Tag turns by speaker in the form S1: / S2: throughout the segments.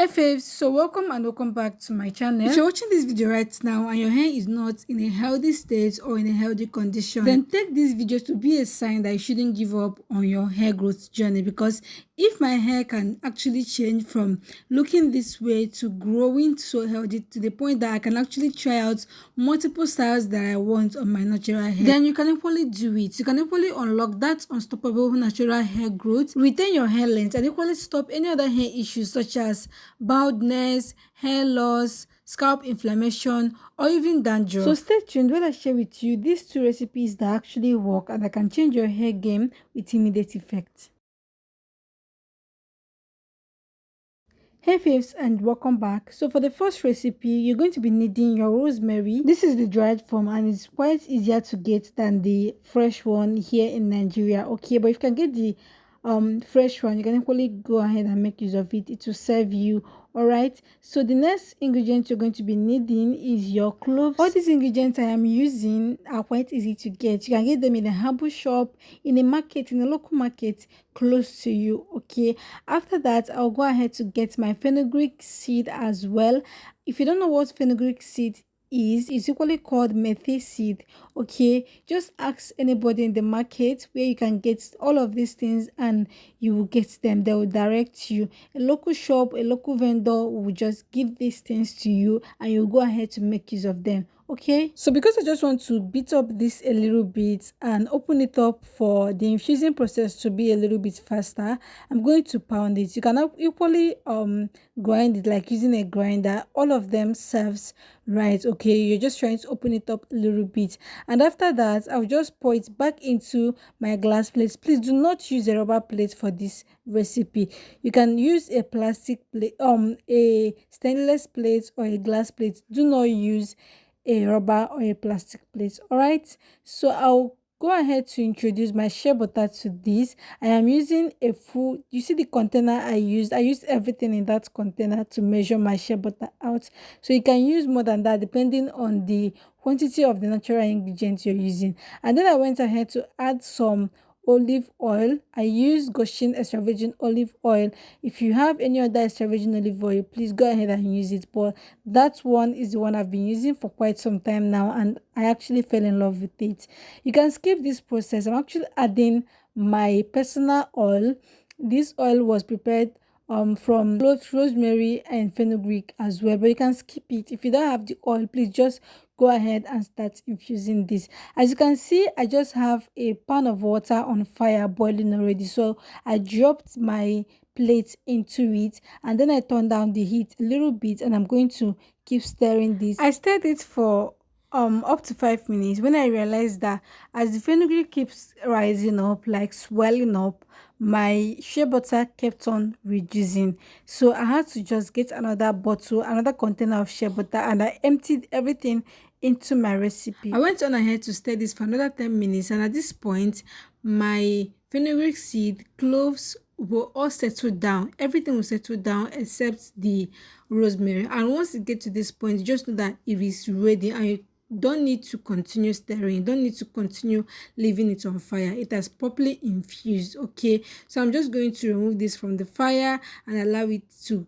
S1: Hey faves, so welcome back to my channel. If you're watching this video right now and your hair is not in a healthy state or in a healthy condition, then take this video to be a sign that you shouldn't give up on your hair growth journey, because if my hair can actually change from looking this way to growing so healthy to the point that I can actually try out multiple styles that I want on my natural hair, then you can equally do it. You can equally unlock that unstoppable natural hair growth, retain your hair length, and equally stop any other hair issues such as baldness, hair loss, scalp inflammation, or even dandruff. So stay tuned when I share with you these two recipes that actually work and that can change your hair game with immediate effect. Hey faves, and welcome back. So for the first recipe, you're going to be needing your rosemary. This is the dried form and it's quite easier to get than the fresh one here in Nigeria. Okay, but if you can get the fresh one, you can equally go ahead and make use of it. It will serve you. All right, so the next ingredient you're going to be needing is your cloves. All these ingredients I am using are quite easy to get. You can get them in a herbal shop, in a market, in a local market close to you. Okay, after that I'll go ahead to get my fenugreek seed as well. If you don't know what fenugreek seed is, it's equally called methyl seed. Okay, just ask anybody in the market where you can get all of these things and you will get them. They will direct you. A local shop, a local vendor will just give these things to you and you'll go ahead to make use of them. Okay, so because I just want to beat up this a little bit and open it up for the infusing process to be a little bit faster, I'm going to pound it. You can equally grind it like using a grinder. All of them serves right. Okay, you're just trying to open it up a little bit, and after that I'll just pour it back into my glass plate. Please do not use a rubber plate for this recipe. You can use a plastic plate, a stainless plate or a glass plate. Do not use a rubber or a plastic plate. All right, so I'll go ahead to introduce my shea butter to this. I am using a full, you see the container I used everything in that container to measure my shea butter out. So you can use more than that depending on the quantity of the natural ingredients you're using. And then I went ahead to add some olive oil. I use Goshen extra virgin olive oil. If you have any other extra virgin olive oil, please go ahead and use it, but that one is the one I've been using for quite some time now and I actually fell in love with it. You can skip this process. I'm actually adding my personal oil. This oil was prepared from cloves, rosemary and fenugreek as well, but you can skip it. If you don't have the oil, please just go ahead and start infusing this. As you can see, I just have a pan of water on fire boiling already, so I dropped my plate into it and then I turned down the heat a little bit and I'm going to keep stirring this. I stirred it for up to 5 minutes when I realized that as the fenugreek keeps rising up, like swelling up, my shea butter kept on reducing. So I had to just get another bottle, another container of shea butter, and I emptied everything into my recipe. I went on ahead to stir this for another 10 minutes, and at this point my fenugreek seed, cloves will all settle down. Everything will settle down except the rosemary, and once it gets to this point, just know that it is ready and you don't need to continue stirring. You don't need to continue leaving it on fire. It has properly infused. Okay, so I'm just going to remove this from the fire and allow it to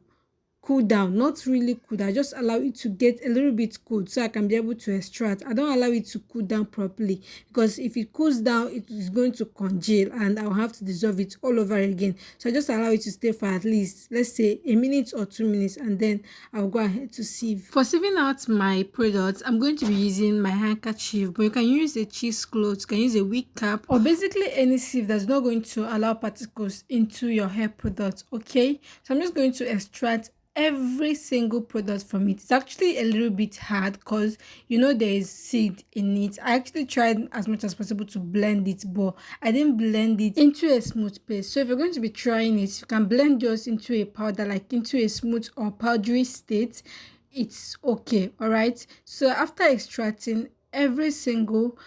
S1: cool down. Not really cool, I just allow it to get a little bit cold so I can be able to extract. I don't allow it to cool down properly, because if it cools down it is going to congeal and I'll have to dissolve it all over again. So I just allow it to stay for at least, let's say, a minute or 2 minutes, and then I'll go ahead to sieve. For sieving out my products, I'm going to be using my handkerchief, but you can use a cheesecloth, you can use a wig cap, or basically any sieve that's not going to allow particles into your hair product. Okay, so I'm just going to extract every single product from it. It's actually a little bit hard because there is seed in it. I actually tried as much as possible to blend it, but I didn't blend it into a smooth paste. So if you're going to be trying it, you can blend yours into a powder, like into a smooth or powdery state. It's okay. All right, so after extracting every single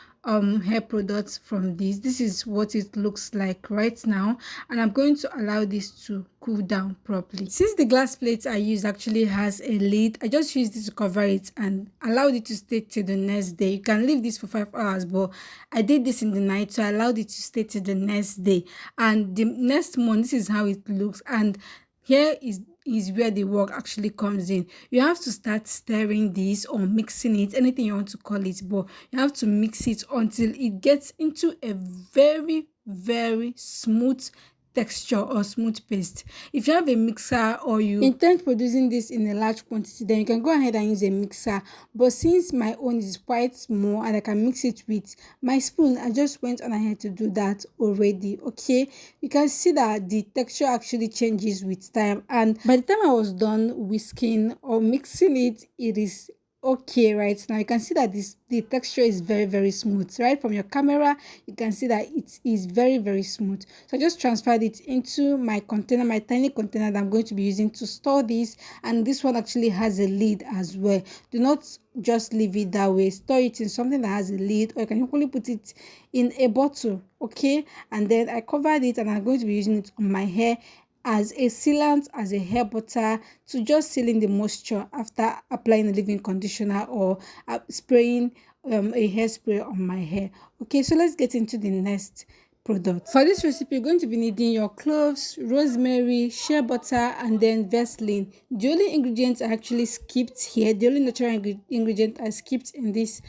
S1: hair products from this is what it looks like right now, and I'm going to allow this to cool down properly. Since the glass plate I use actually has a lid, I just used this to cover it and allowed it to stay till the next day. You can leave this for 5 hours, but I did this in the night, so I allowed it to stay till the next day, and the next morning this is how it looks. And here is is where the work actually comes in. You have to start stirring this or mixing it, anything you want to call it, but you have to mix it until it gets into a very, very smooth texture or smooth paste. If you have a mixer or you intend producing this in a large quantity, then you can go ahead and use a mixer. But since my own is quite small and I can mix it with my spoon, I just went on ahead to do that already. Okay, you can see that the texture actually changes with time, and by the time I was done whisking or mixing it, it is okay. Right now you can see that the texture is very, very smooth. Right from your camera you can see that it is very, very smooth. So I just transferred it into my container, my tiny container that I'm going to be using to store this. And this one actually has a lid as well. Do not just leave it that way. Store it in something that has a lid, or you can equally put it in a bottle. Okay, and then I covered it and I'm going to be using it on my hair as a sealant, as a hair butter, to just seal in the moisture after applying a leave-in conditioner or spraying a hairspray on my hair. Okay, so let's get into the next product. For this recipe, you're going to be needing your cloves, rosemary, shea butter, and then Vaseline. The only ingredients I actually skipped here, the only natural ingredient I skipped in this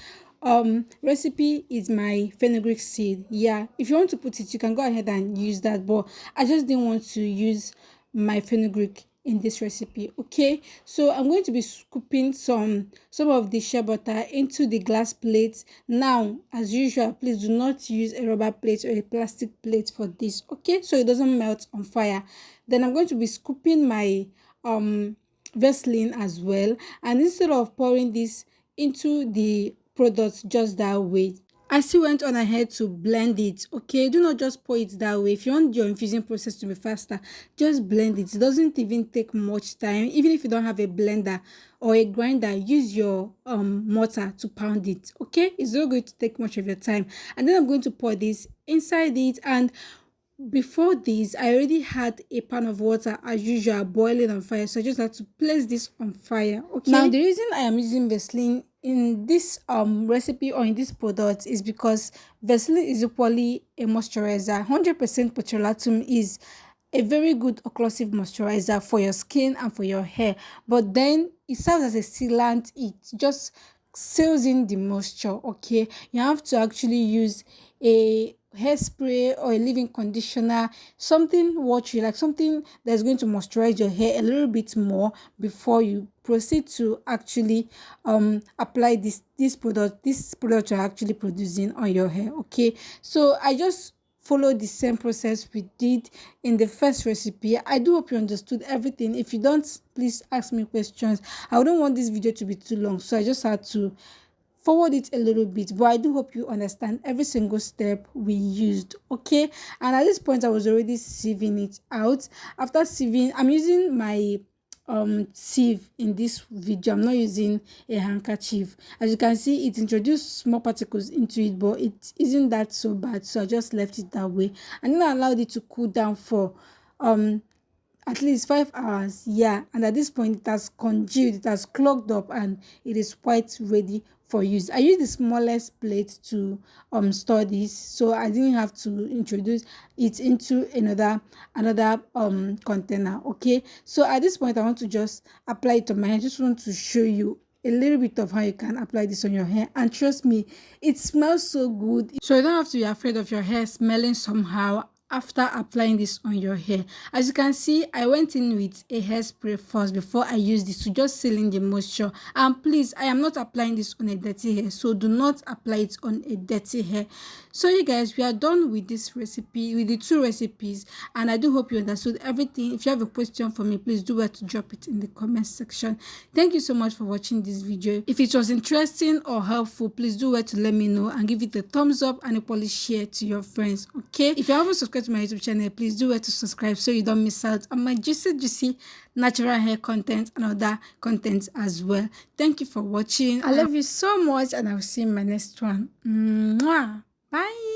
S1: recipe is my fenugreek seed. Yeah, if you want to put it, you can go ahead and use that, but I just didn't want to use my fenugreek in this recipe. Okay, so I'm going to be scooping some of the shea butter into the glass plates. Now, as usual, please do not use a rubber plate or a plastic plate for this. Okay, so it doesn't melt on fire. Then I'm going to be scooping my Vaseline as well, and instead of pouring this into the products just that way, I still went on ahead to blend it. Okay, do not just pour it that way. If you want your infusing process to be faster, just blend it. It doesn't even take much time. Even if you don't have a blender or a grinder, use your mortar to pound it. Okay, it's not going to take much of your time. And then I'm going to pour this inside it, and before this I already had a pan of water as usual boiling on fire, so I just had to place this on fire. Okay, now the reason I am using Vaseline in this recipe or in this product is because Vaseline is equally a moisturizer. 100% petrolatum is a very good occlusive moisturizer for your skin and for your hair, but then it serves as a sealant. It just seals in the moisture. Okay, you have to actually use a hairspray or a leave-in conditioner, something watery, like something that's going to moisturize your hair a little bit more before you proceed to actually apply this product you're actually producing on your hair. Okay, so I just follow the same process we did in the first recipe. I do hope you understood everything. If you don't, please ask me questions. I wouldn't want this video to be too long, so I just had to forward it a little bit, but I do hope you understand every single step we used. Okay, and at this point I was already sieving it out. After sieving, I'm using my sieve in this video. I'm not using a handkerchief. As you can see, it introduced small particles into it, but it isn't that so bad, so I just left it that way, and then I allowed it to cool down for at least 5 hours. Yeah, and at this point it has congealed, it has clogged up, and it is quite ready for use. I used the smallest plate to store this, so I didn't have to introduce it into another container. Okay, so at this point I want to just apply it on my hair. I just want to show you a little bit of how you can apply this on your hair, and trust me, it smells so good, so you don't have to be afraid of your hair smelling somehow after applying this on your hair. As you can see, I went in with a hairspray first before I used this to just seal in the moisture. And please, I am not applying this on a dirty hair, so do not apply it on a dirty hair. So you guys, we are done with this recipe, with the two recipes, and I do hope you understood everything. If you have a question for me, please do well to drop it in the comment section. Thank you so much for watching this video. If it was interesting or helpful, please do well to let me know and give it a thumbs up and equally share to your friends. Okay, if you haven't subscribed to my YouTube channel, please do well to subscribe so you don't miss out on my juicy natural hair content and other content as well. Thank you for watching. I love you so much, and I'll see you in my next one. Mwah. Bye.